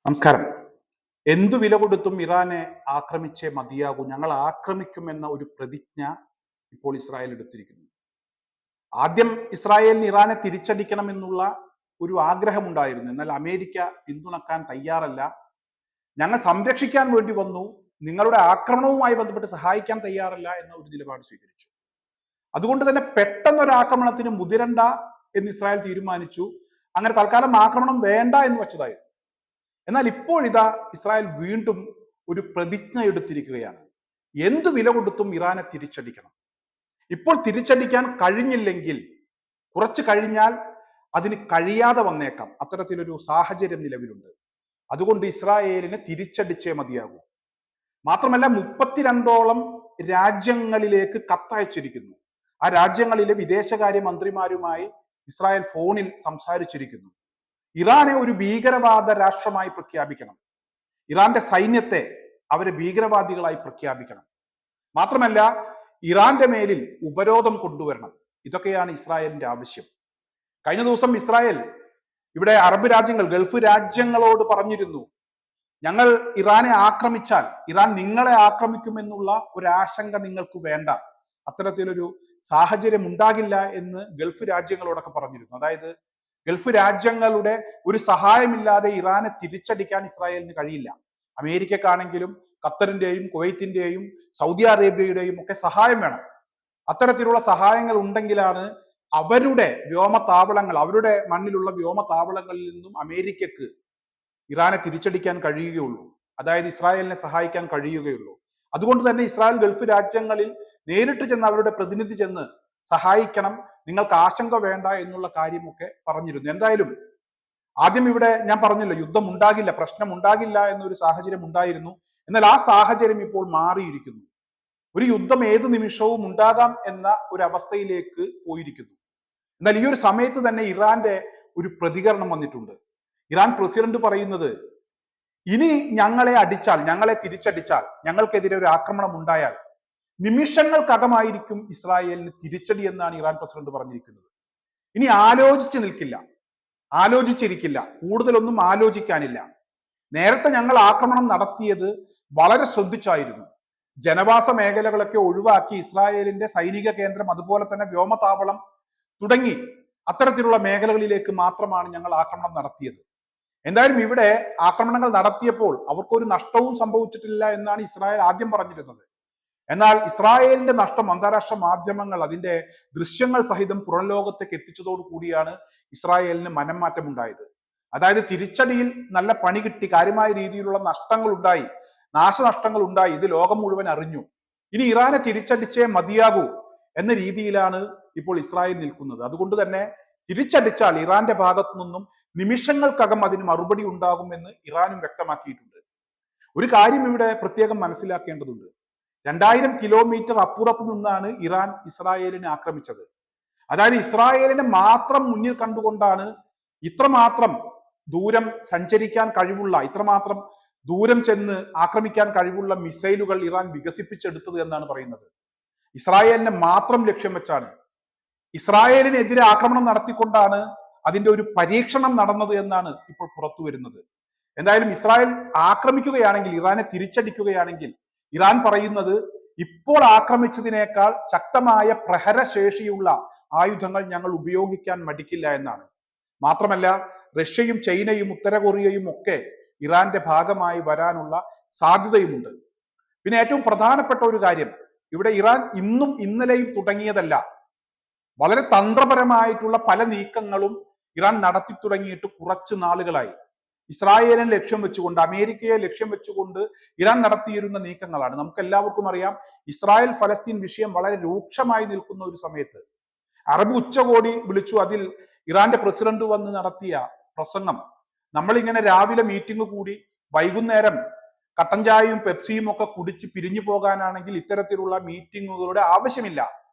നമസ്കാരം. എന്തു വില കൊടുത്തും ഇറാനെ ആക്രമിച്ചേ മതിയാകൂ, ഞങ്ങൾ ആക്രമിക്കുമെന്ന ഒരു പ്രതിജ്ഞ ഇപ്പോൾ ഇസ്രായേൽ എടുത്തിരിക്കുന്നു. ആദ്യം ഇസ്രായേലിന് ഇറാനെ തിരിച്ചടിക്കണമെന്നുള്ള ഒരു ആഗ്രഹമുണ്ടായിരുന്നു. എന്നാൽ അമേരിക്ക പിന്തുണക്കാൻ തയ്യാറല്ല. ഞങ്ങൾ സംരക്ഷിക്കാൻ വേണ്ടി വന്നു, നിങ്ങളുടെ ആക്രമണവുമായി ബന്ധപ്പെട്ട് സഹായിക്കാൻ തയ്യാറല്ല എന്ന ഒരു നിലപാട് സ്വീകരിച്ചു. അതുകൊണ്ട് തന്നെ പെട്ടെന്നൊരു ആക്രമണത്തിന് മുതിരണ്ട എന്ന് ഇസ്രായേൽ തീരുമാനിച്ചു. അങ്ങനെ തൽക്കാലം ആക്രമണം വേണ്ട എന്ന് വെച്ചതായിരുന്നു. എന്നാൽ ഇപ്പോഴിതാ ഇസ്രായേൽ വീണ്ടും ഒരു പ്രതിജ്ഞ എടുത്തിരിക്കുകയാണ്. എന്തു വില കൊടുത്തും ഇറാനെ തിരിച്ചടിക്കണം. ഇപ്പോൾ തിരിച്ചടിക്കാൻ കഴിഞ്ഞില്ലെങ്കിൽ കുറച്ച് കഴിഞ്ഞാൽ അതിന് കഴിയാതെ വന്നേക്കാം. അത്തരത്തിലൊരു സാഹചര്യം നിലവിലുണ്ട്. അതുകൊണ്ട് ഇസ്രായേലിനെ തിരിച്ചടിച്ചേ മതിയാകൂ. മാത്രമല്ല 32ഓളം രാജ്യങ്ങളിലേക്ക് കത്തയച്ചിരിക്കുന്നു. ആ രാജ്യങ്ങളിലെ വിദേശകാര്യ മന്ത്രിമാരുമായി ഇസ്രായേൽ ഫോണിൽ സംസാരിച്ചിരിക്കുന്നു. ഇറാനെ ഒരു ഭീകരവാദ രാഷ്ട്രമായി പ്രഖ്യാപിക്കണം. ഇറാന്റെ സൈന്യത്തെ അവരെ ഭീകരവാദികളായി പ്രഖ്യാപിക്കണം. മാത്രമല്ല ഇറാന്റെ മേലിൽ ഉപരോധം കൊണ്ടുവരണം. ഇതൊക്കെയാണ് ഇസ്രായേലിന്റെ ആവശ്യം. കഴിഞ്ഞ ദിവസം ഇസ്രായേൽ ഇവിടെ അറബ് രാജ്യങ്ങൾ, ഗൾഫ് രാജ്യങ്ങളോട് പറഞ്ഞിരുന്നു, ഞങ്ങൾ ഇറാനെ ആക്രമിച്ചാൽ ഇറാൻ നിങ്ങളെ ആക്രമിക്കുമെന്നുള്ള ഒരു ആശങ്ക നിങ്ങൾക്ക് വേണ്ട, അത്തരത്തിലൊരു സാഹചര്യം ഉണ്ടാകില്ല എന്ന് ഗൾഫ് രാജ്യങ്ങളോടൊക്കെ പറഞ്ഞിരുന്നു. അതായത് ഗൾഫ് രാജ്യങ്ങളുടെ ഒരു സഹായമില്ലാതെ ഇറാനെ തിരിച്ചടിക്കാൻ ഇസ്രായേലിന് കഴിയില്ല. അമേരിക്കക്കാണെങ്കിലും ഖത്തറിന്റെയും കുവൈറ്റിന്റെയും സൗദി അറേബ്യയുടെയും ഒക്കെ സഹായം വേണം. അത്തരത്തിലുള്ള സഹായങ്ങൾ ഉണ്ടെങ്കിലാണ് അവരുടെ വ്യോമതാവളങ്ങൾ, അവരുടെ മണ്ണിലുള്ള വ്യോമതാവളങ്ങളിൽ നിന്നും അമേരിക്കക്ക് ഇറാനെ തിരിച്ചടിക്കാൻ കഴിയുകയുള്ളൂ. അതായത് ഇസ്രായേലിനെ സഹായിക്കാൻ കഴിയുകയുള്ളൂ. അതുകൊണ്ട് തന്നെ ഇസ്രായേൽ ഗൾഫ് രാജ്യങ്ങളിൽ നേരിട്ട് ചെന്ന് അവരുടെ പ്രതിനിധി ചെന്ന് സഹായിക്കണം, നിങ്ങൾക്ക് ആശങ്ക വേണ്ട എന്നുള്ള കാര്യമൊക്കെ പറഞ്ഞിരുന്നു. എന്തായാലും ആദ്യം ഇവിടെ ഞാൻ പറഞ്ഞല്ലോ, യുദ്ധം ഉണ്ടാകില്ല, പ്രശ്നം ഉണ്ടാകില്ല എന്നൊരു സാഹചര്യം ഉണ്ടായിരുന്നു. എന്നാൽ ആ സാഹചര്യം ഇപ്പോൾ മാറിയിരിക്കുന്നു. ഒരു യുദ്ധം ഏത് നിമിഷവും ഉണ്ടാകാം എന്ന ഒരു അവസ്ഥയിലേക്ക് പോയിരിക്കുന്നു. എന്നാൽ ഈ ഒരു സമയത്ത് തന്നെ ഇറാന്റെ ഒരു പ്രതികരണം വന്നിട്ടുണ്ട്. ഇറാൻ പ്രസിഡന്റ് പറയുന്നത്, ഇനി ഞങ്ങളെ അടിച്ചാൽ, ഞങ്ങളെ തിരിച്ചടിച്ചാൽ, ഞങ്ങൾക്കെതിരെ ഒരു ആക്രമണം ഉണ്ടായാൽ നിമിഷങ്ങൾക്കകമായിരിക്കും ഇസ്രായേലിന് തിരിച്ചടി എന്നാണ് ഇറാൻ പ്രസിഡന്റ് പറഞ്ഞിരിക്കുന്നത്. ഇനി ആലോചിച്ചിരിക്കില്ല, കൂടുതലൊന്നും ആലോചിക്കാനില്ല. നേരത്തെ ഞങ്ങൾ ആക്രമണം നടത്തിയത് വളരെ ശ്രദ്ധിച്ചായിരുന്നു. ജനവാസ മേഖലകളൊക്കെ ഒഴിവാക്കി ഇസ്രായേലിന്റെ സൈനിക കേന്ദ്രം, അതുപോലെ തന്നെ വ്യോമതാവളം തുടങ്ങി അത്തരത്തിലുള്ള മേഖലകളിലേക്ക് മാത്രമാണ് ഞങ്ങൾ ആക്രമണം നടത്തിയത്. എന്തായാലും ഇവിടെ ആക്രമണങ്ങൾ നടത്തിയപ്പോൾ അവർക്കൊരു നഷ്ടവും സംഭവിച്ചിട്ടില്ല എന്നാണ് ഇസ്രായേൽ ആദ്യം പറഞ്ഞിരുന്നത്. എന്നാൽ ഇസ്രായേലിന്റെ നഷ്ടം അന്താരാഷ്ട്ര മാധ്യമങ്ങൾ അതിന്റെ ദൃശ്യങ്ങൾ സഹിതം പുറം ലോകത്തേക്ക് എത്തിച്ചതോടു കൂടിയാണ് ഇസ്രായേലിന് മനംമാറ്റം ഉണ്ടായത്. അതായത് തിരിച്ചടിയിൽ നല്ല പണി കിട്ടി, കാര്യമായ രീതിയിലുള്ള നഷ്ടങ്ങൾ ഉണ്ടായി, നാശനഷ്ടങ്ങൾ ഉണ്ടായി, ഇത് ലോകം മുഴുവൻ അറിഞ്ഞു. ഇനി ഇറാനെ തിരിച്ചടിച്ചേ മതിയാകൂ എന്ന രീതിയിലാണ് ഇപ്പോൾ ഇസ്രായേൽ നിൽക്കുന്നത്. അതുകൊണ്ട് തന്നെ തിരിച്ചടിച്ചാൽ ഇറാന്റെ ഭാഗത്തു നിന്നും നിമിഷങ്ങൾക്കകം അതിന് മറുപടി ഉണ്ടാകുമെന്ന് ഇറാനും വ്യക്തമാക്കിയിട്ടുണ്ട്. ഒരു കാര്യം ഇവിടെ പ്രത്യേകം മനസ്സിലാക്കേണ്ടതുണ്ട്. 2000 കിലോമീറ്റർ അപ്പുറത്ത് നിന്നാണ് ഇറാൻ ഇസ്രായേലിനെ ആക്രമിച്ചത്. അതായത് ഇസ്രായേലിനെ മാത്രം മുന്നിൽ കണ്ടുകൊണ്ടാണ് ഇത്രമാത്രം ദൂരം സഞ്ചരിക്കാൻ കഴിവുള്ള, ഇത്രമാത്രം ദൂരം ചെന്ന് ആക്രമിക്കാൻ കഴിവുള്ള മിസൈലുകൾ ഇറാൻ വികസിപ്പിച്ചെടുത്തത് എന്നാണ് പറയുന്നത്. ഇസ്രായേലിനെ മാത്രം ലക്ഷ്യം വെച്ചാണ്, ഇസ്രായേലിനെതിരെ ആക്രമണം നടത്തിക്കൊണ്ടാണ് അതിന്റെ ഒരു പരീക്ഷണം നടന്നത് എന്നാണ് ഇപ്പോൾ പുറത്തു വരുന്നത്. എന്തായാലും ഇസ്രായേൽ ആക്രമിക്കുകയാണെങ്കിൽ, ഇറാനെ തിരിച്ചടിക്കുകയാണെങ്കിൽ ഇറാൻ പറയുന്നത്, ഇപ്പോൾ ആക്രമിച്ചതിനേക്കാൾ ശക്തമായ പ്രഹരശേഷിയുള്ള ആയുധങ്ങൾ ഞങ്ങൾ ഉപയോഗിക്കാൻ മടിക്കില്ല എന്നാണ്. മാത്രമല്ല റഷ്യയും ചൈനയും ഉത്തര കൊറിയയും ഒക്കെ ഇറാന്റെ ഭാഗമായി വരാനുള്ള സാധ്യതയുമുണ്ട്. പിന്നെ ഏറ്റവും പ്രധാനപ്പെട്ട ഒരു കാര്യം, ഇവിടെ ഇറാൻ ഇന്നും ഇന്നലെയും തുടങ്ങിയതല്ല. വളരെ തന്ത്രപരമായിട്ടുള്ള പല നീക്കങ്ങളും ഇറാൻ നടത്തി തുടങ്ങിയിട്ട് കുറച്ച് നാളുകളായി. ഇസ്രായേലിനെ ലക്ഷ്യം വെച്ചുകൊണ്ട്, അമേരിക്കയെ ലക്ഷ്യം വെച്ചുകൊണ്ട് ഇറാൻ നടത്തിയിരുന്ന നീക്കങ്ങളാണ്. നമുക്ക് എല്ലാവർക്കും അറിയാം, ഇസ്രായേൽ ഫലസ്തീൻ വിഷയം വളരെ രൂക്ഷമായി നിൽക്കുന്ന ഒരു സമയത്ത് അറബ് ഉച്ചകോടി വിളിച്ചു. അതിൽ ഇറാന്റെ പ്രസിഡന്റ് വന്ന് നടത്തിയ പ്രസംഗം, നമ്മളിങ്ങനെ രാവിലെ മീറ്റിംഗ് കൂടി വൈകുന്നേരം കട്ടൻ ചായയും പെപ്സിയും ഒക്കെ കുടിച്ച് പിരിഞ്ഞു പോകാനാണെങ്കിൽ ഇത്തരത്തിലുള്ള മീറ്റിങ്ങുകളുടെ ആവശ്യമില്ല.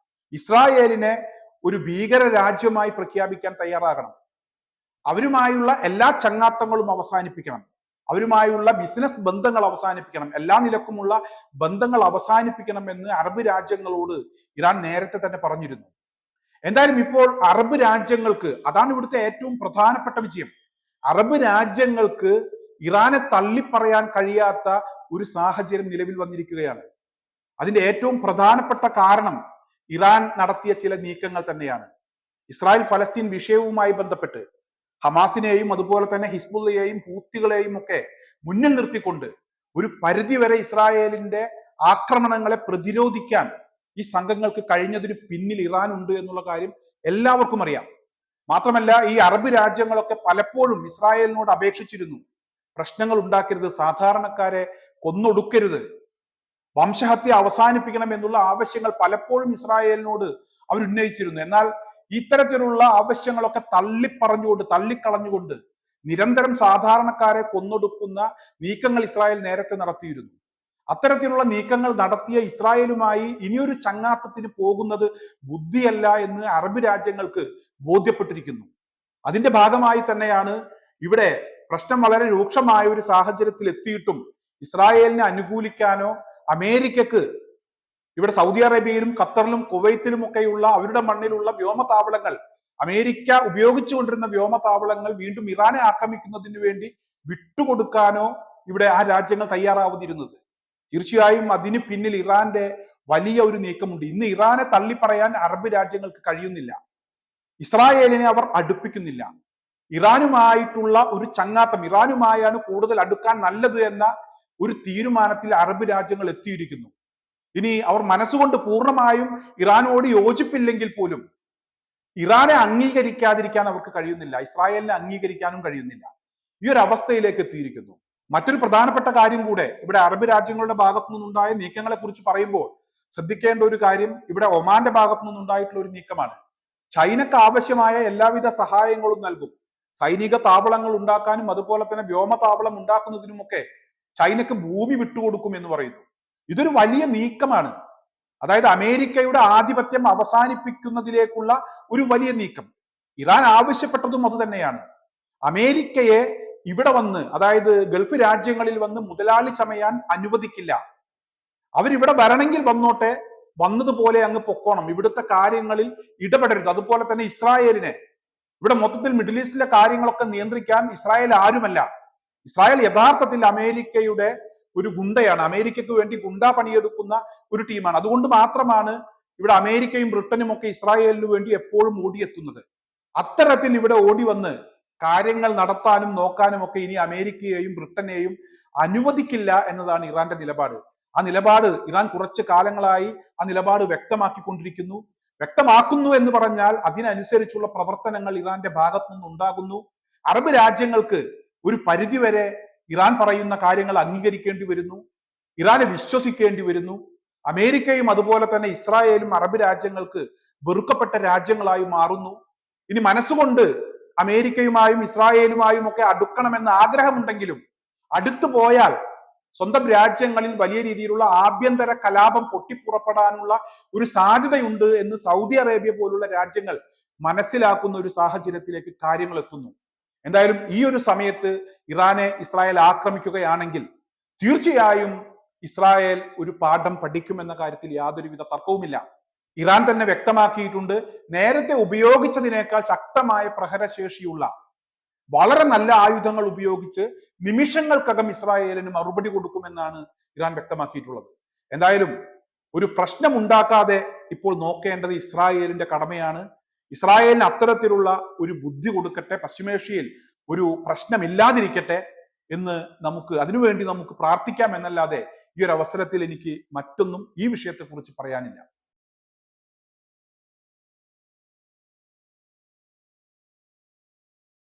ഇസ്രായേലിനെ ഒരു ഭീകര രാജ്യമായി പ്രഖ്യാപിക്കാൻ തയ്യാറാകണം. അവരുമായുള്ള എല്ലാ ചങ്ങാത്തങ്ങളും അവസാനിപ്പിക്കണം. അവരുമായുള്ള ബിസിനസ് ബന്ധങ്ങൾ അവസാനിപ്പിക്കണം. എല്ലാ നിലക്കുമുള്ള ബന്ധങ്ങൾ അവസാനിപ്പിക്കണം എന്ന് അറബ് രാജ്യങ്ങളോട് ഇറാൻ നേരത്തെ തന്നെ പറഞ്ഞിരുന്നു. എന്തായാലും ഇപ്പോൾ അറബ് രാജ്യങ്ങൾക്ക്, അതാണ് ഇവിടുത്തെ ഏറ്റവും പ്രധാനപ്പെട്ട വിജയം, അറബ് രാജ്യങ്ങൾക്ക് ഇറാനെ തള്ളിപ്പറയാൻ കഴിയാത്ത ഒരു സാഹചര്യം നിലവിൽ വന്നിരിക്കുകയാണ്. അതിന്റെ ഏറ്റവും പ്രധാനപ്പെട്ട കാരണം ഇറാൻ നടത്തിയ ചില നീക്കങ്ങൾ തന്നെയാണ്. ഇസ്രായേൽ ഫലസ്തീൻ വിഷയവുമായി ബന്ധപ്പെട്ട് ഹമാസിനെയും അതുപോലെ തന്നെ ഹിസ്ബുള്ളയെയും ഹൂത്തികളെയും ഒക്കെ മുന്നിൽ നിർത്തിക്കൊണ്ട് ഒരു പരിധിവരെ ഇസ്രായേലിന്റെ ആക്രമണങ്ങളെ പ്രതിരോധിക്കാൻ ഈ സംഘങ്ങൾക്ക് കഴിഞ്ഞതിന് പിന്നിൽ ഇറാൻ ഉണ്ട് എന്നുള്ള കാര്യം എല്ലാവർക്കും അറിയാം. മാത്രമല്ല, ഈ അറബ് രാജ്യങ്ങളൊക്കെ പലപ്പോഴും ഇസ്രായേലിനോട് അപേക്ഷിച്ചിരുന്നു, പ്രശ്നങ്ങൾ ഉണ്ടാക്കരുത്, സാധാരണക്കാരെ കൊന്നൊടുക്കരുത്, വംശഹത്യ അവസാനിപ്പിക്കണം എന്നുള്ള ആവശ്യങ്ങൾ പലപ്പോഴും ഇസ്രായേലിനോട് അവർ ഉന്നയിച്ചിരുന്നു. എന്നാൽ ഇത്തരത്തിലുള്ള ആവശ്യങ്ങളൊക്കെ തള്ളിക്കളഞ്ഞുകൊണ്ട് നിരന്തരം സാധാരണക്കാരെ കൊന്നൊടുക്കുന്ന നീക്കങ്ങൾ ഇസ്രായേൽ നേരത്തെ നടത്തിയിരുന്നു. അത്തരത്തിലുള്ള നീക്കങ്ങൾ നടത്തിയ ഇസ്രായേലുമായി ഇനിയൊരു ചങ്ങാത്തത്തിന് പോകുന്നത് ബുദ്ധിയല്ല എന്ന് അറബ് രാജ്യങ്ങൾക്ക് ബോധ്യപ്പെട്ടിരിക്കുന്നു. അതിന്റെ ഭാഗമായി തന്നെയാണ് ഇവിടെ പ്രശ്നം വളരെ രൂക്ഷമായ ഒരു സാഹചര്യത്തിൽ എത്തിയിട്ടും ഇസ്രായേലിനെ അനുകൂലിക്കാനോ അമേരിക്കക്ക് ഇവിടെ സൗദി അറേബ്യയിലും ഖത്തറിലും കുവൈത്തിലും ഒക്കെയുള്ള അവരുടെ മണ്ണിലുള്ള വ്യോമതാവളങ്ങൾ, അമേരിക്ക ഉപയോഗിച്ചുകൊണ്ടിരുന്ന വ്യോമതാവളങ്ങൾ വീണ്ടും ഇറാനെ ആക്രമിക്കുന്നതിന് വേണ്ടി വിട്ടുകൊടുക്കാനോ ഇവിടെ ആ രാജ്യങ്ങൾ തയ്യാറാവുന്നിരുന്നത്. തീർച്ചയായും അതിന് പിന്നിൽ ഇറാന്റെ വലിയ ഒരു നീക്കമുണ്ട്. ഇന്ന് ഇറാനെ തള്ളിപ്പറയാൻ അറബ് രാജ്യങ്ങൾക്ക് കഴിയുന്നില്ല. ഇസ്രായേലിനെ അവർ അടുപ്പിക്കുന്നില്ല. ഇറാനുമായിട്ടുള്ള ഒരു ചങ്ങാത്തം, ഇറാനുമായാണ് കൂടുതൽ അടുക്കാൻ നല്ലത് എന്ന ഒരു തീരുമാനത്തിൽ അറബ് രാജ്യങ്ങൾ എത്തിയിരിക്കുന്നു. ഇനി അവർ മനസ്സുകൊണ്ട് പൂർണ്ണമായും ഇറാനോട് യോജിപ്പില്ലെങ്കിൽ പോലും ഇറാനെ അംഗീകരിക്കാതിരിക്കാൻ അവർക്ക് കഴിയുന്നില്ല, ഇസ്രായേലിനെ അംഗീകരിക്കാനും കഴിയുന്നില്ല. ഈ ഒരു അവസ്ഥയിലേക്ക് എത്തിയിരിക്കുന്നു. മറ്റൊരു പ്രധാനപ്പെട്ട കാര്യം കൂടെ ഇവിടെ അറബ് രാജ്യങ്ങളുടെ ഭാഗത്തു നിന്നുണ്ടായ നീക്കങ്ങളെ കുറിച്ച് പറയുമ്പോൾ ശ്രദ്ധിക്കേണ്ട ഒരു കാര്യം ഇവിടെ ഒമാന്റെ ഭാഗത്തു നിന്നുണ്ടായിട്ടുള്ള ഒരു നീക്കമാണ്. ചൈനക്ക് ആവശ്യമായ എല്ലാവിധ സഹായങ്ങളും നൽകും. സൈനിക താവളങ്ങൾ ഉണ്ടാക്കാനും അതുപോലെ തന്നെ വ്യോമതാവളം ഉണ്ടാക്കുന്നതിനുമൊക്കെ ചൈനക്ക് ഭൂമി വിട്ടുകൊടുക്കും എന്ന് പറയുന്നു. ഇതൊരു വലിയ നീക്കമാണ്. അതായത് അമേരിക്കയുടെ ആധിപത്യം അവസാനിപ്പിക്കുന്നതിലേക്കുള്ള ഒരു വലിയ നീക്കം. ഇറാൻ ആവശ്യപ്പെട്ടതും അത് തന്നെയാണ്. അമേരിക്കയെ ഇവിടെ വന്ന്, അതായത് ഗൾഫ് രാജ്യങ്ങളിൽ വന്ന് മുതലാളി ചമയാൻ അനുവദിക്കില്ല. അവരിവിടെ വരണമെങ്കിൽ വന്നോട്ടെ, വന്നതുപോലെ അങ്ങ് പൊക്കോണം, ഇവിടുത്തെ കാര്യങ്ങളിൽ ഇടപെടരുത്. അതുപോലെ തന്നെ ഇസ്രായേലിനെ ഇവിടെ മൊത്തത്തിൽ മിഡിൽ ഈസ്റ്റിലെ കാര്യങ്ങളൊക്കെ നിയന്ത്രിക്കാൻ ഇസ്രായേൽ ആരുമല്ല. ഇസ്രായേൽ യഥാർത്ഥത്തിൽ അമേരിക്കയുടെ ഒരു ഗുണ്ടയാണ്, അമേരിക്കയ്ക്ക് വേണ്ടി ഗുണ്ടാ പണിയെടുക്കുന്ന ഒരു ടീമാണ്. അതുകൊണ്ട് മാത്രമാണ് ഇവിടെ അമേരിക്കയും ബ്രിട്ടനും ഒക്കെ ഇസ്രായേലിന് വേണ്ടി എപ്പോഴും ഓടിയെത്തുന്നത്. അത്തരത്തിൽ ഇവിടെ ഓടി വന്ന് കാര്യങ്ങൾ നടത്താനും നോക്കാനും ഒക്കെ ഇനി അമേരിക്കയെയും ബ്രിട്ടനെയും അനുവദിക്കില്ല എന്നതാണ് ഇറാന്റെ നിലപാട്. ആ നിലപാട് ഇറാൻ കുറച്ച് കാലങ്ങളായി ആ നിലപാട് വ്യക്തമാക്കുന്നു എന്ന് പറഞ്ഞാൽ അതിനനുസരിച്ചുള്ള പ്രവർത്തനങ്ങൾ ഇറാന്റെ ഭാഗത്തു നിന്ന് ഉണ്ടാകുന്നു. അറബ് രാജ്യങ്ങൾക്ക് ഒരു പരിധിവരെ ഇറാൻ പറയുന്ന കാര്യങ്ങൾ അംഗീകരിക്കേണ്ടി വരുന്നു, ഇറാനെ വിശ്വസിക്കേണ്ടി വരുന്നു. അമേരിക്കയും അതുപോലെ തന്നെ ഇസ്രായേലും അറബ് രാജ്യങ്ങൾക്ക് വെറുക്കപ്പെട്ട രാജ്യങ്ങളായി മാറുന്നു. ഇനി മനസ്സുകൊണ്ട് അമേരിക്കയുമായും ഇസ്രായേലുമായും ഒക്കെ അടുക്കണമെന്ന ആഗ്രഹമുണ്ടെങ്കിലും അടുത്തു പോയാൽ സ്വന്തം രാജ്യങ്ങളിൽ വലിയ രീതിയിലുള്ള ആഭ്യന്തര കലാപം പൊട്ടിപ്പുറപ്പെടാനുള്ള ഒരു സാധ്യതയുണ്ട് എന്ന് സൗദി അറേബ്യ പോലുള്ള രാജ്യങ്ങൾ മനസ്സിലാക്കുന്ന ഒരു സാഹചര്യത്തിലേക്ക് കാര്യങ്ങൾ എത്തുന്നു. എന്തായാലും ഈ ഒരു സമയത്ത് ഇറാനെ ഇസ്രായേൽ ആക്രമിക്കുകയാണെങ്കിൽ തീർച്ചയായും ഇസ്രായേൽ ഒരു പാഠം പഠിക്കുമെന്ന കാര്യത്തിൽ യാതൊരുവിധ തർക്കവുമില്ല. ഇറാൻ തന്നെ വ്യക്തമാക്കിയിട്ടുണ്ട്, നേരത്തെ ഉപയോഗിച്ചതിനേക്കാൾ ശക്തമായ പ്രഹരശേഷിയുള്ള വളരെ നല്ല ആയുധങ്ങൾ ഉപയോഗിച്ച് നിമിഷങ്ങൾക്കകം ഇസ്രായേലിന് മറുപടി കൊടുക്കുമെന്നാണ് ഇറാൻ വ്യക്തമാക്കിയിട്ടുള്ളത്. എന്തായാലും ഒരു പ്രശ്നം ഉണ്ടാക്കാതെ ഇപ്പോൾ നോക്കേണ്ടത് ഇസ്രായേലിന്റെ കടമയാണ്. ഇസ്രായേലിന് അത്തരത്തിലുള്ള ഒരു ബുദ്ധി കൊടുക്കട്ടെ, പശ്ചിമേഷ്യയിൽ ഒരു പ്രശ്നമില്ലാതിരിക്കട്ടെ എന്ന് അതിനുവേണ്ടി നമുക്ക് പ്രാർത്ഥിക്കാം എന്നല്ലാതെ ഈ ഒരു അവസരത്തിൽ എനിക്ക് മറ്റൊന്നും ഈ വിഷയത്തെക്കുറിച്ച് പറയാനില്ല.